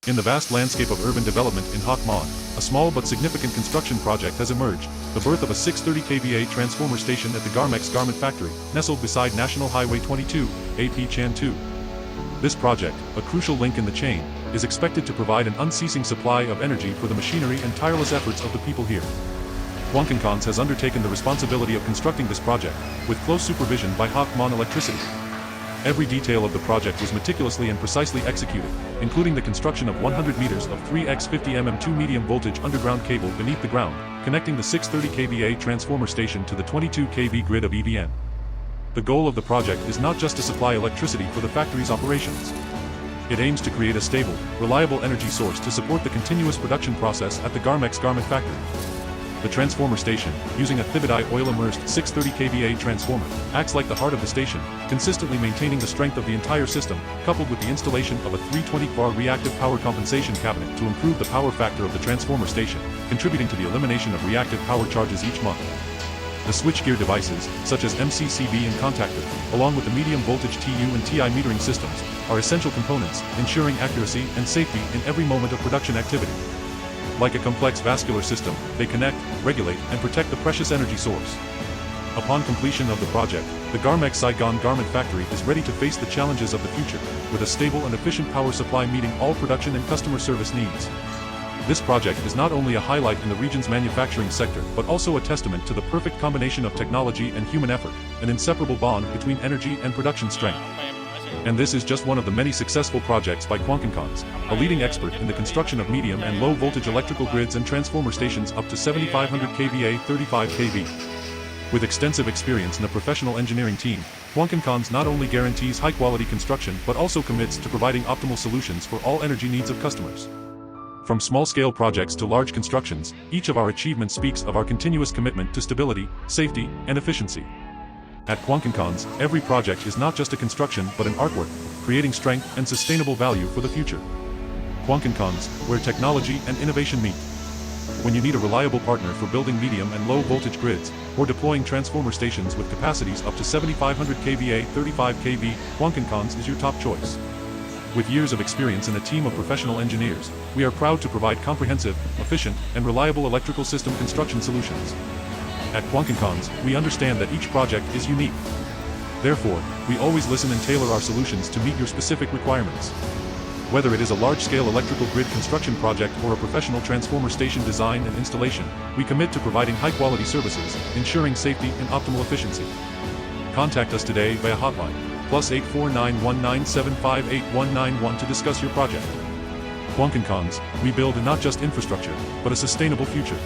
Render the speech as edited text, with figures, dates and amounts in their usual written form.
In the vast landscape of urban development in Hóc Môn, a small but significant construction project has emerged, the birth of a 630 kVA transformer station at the Garmex garment factory, nestled beside National Highway 22, AP Chan 2. This project, a crucial link in the chain, is expected to provide an unceasing supply of energy for the machinery and tireless efforts of the people here. Quanganhcons has undertaken the responsibility of constructing this project, with close supervision by Hóc Môn Electricity. Every detail of the project was meticulously and precisely executed, including the construction of 100 meters of 3x50 2 medium voltage underground cable beneath the ground, connecting the 630 kVA transformer station to the 22 kV grid of EVN. The goal of the project is not just to supply electricity for the factory's operations. It aims to create a stable, reliable energy source to support the continuous production process at the Garmex garment factory. The transformer station, using a Thibidi oil-immersed 630 kVA transformer, acts like the heart of the station, consistently maintaining the strength of the entire system, coupled with the installation of a 320-bar reactive power compensation cabinet to improve the power factor of the transformer station, contributing to the elimination of reactive power charges each month. The switchgear devices, such as MCCB and Contractor, along with the medium voltage TU and TI metering systems, are essential components, ensuring accuracy and safety in every moment of production activity. Like a complex vascular system, they connect, regulate, and protect the precious energy source. Upon completion of the project, the Garmex Saigon garment factory is ready to face the challenges of the future, with a stable and efficient power supply meeting all production and customer service needs. This project is not only a highlight in the region's manufacturing sector but also a testament to the perfect combination of technology and human effort, an inseparable bond between energy and production strength. And this is just one of the many successful projects by Quanganhcons, a leading expert in the construction of medium and low voltage electrical grids and transformer stations up to 7500 kVA 35 kV. With extensive experience in a professional engineering team, Quanganhcons not only guarantees high-quality construction but also commits to providing optimal solutions for all energy needs of customers. From small-scale projects to large constructions, each of our achievements speaks of our continuous commitment to stability, safety, and efficiency. At Quanganhcons, every project is not just a construction but an artwork, creating strength and sustainable value for the future. Quanganhcons, where technology and innovation meet. When you need a reliable partner for building medium and low voltage grids, or deploying transformer stations with capacities up to 7500 kVA 35 kV, Quanganhcons is your top choice. With years of experience and a team of professional engineers, we are proud to provide comprehensive, efficient, and reliable electrical system construction solutions. At Quanganhcons, we understand that each project is unique. Therefore, we always listen and tailor our solutions to meet your specific requirements. Whether it is a large-scale electrical grid construction project or a professional transformer station design and installation, we commit to providing high-quality services, ensuring safety and optimal efficiency. Contact us today via hotline, +849 197 191 to discuss your project. Quanganhcons, we build not just infrastructure, but a sustainable future.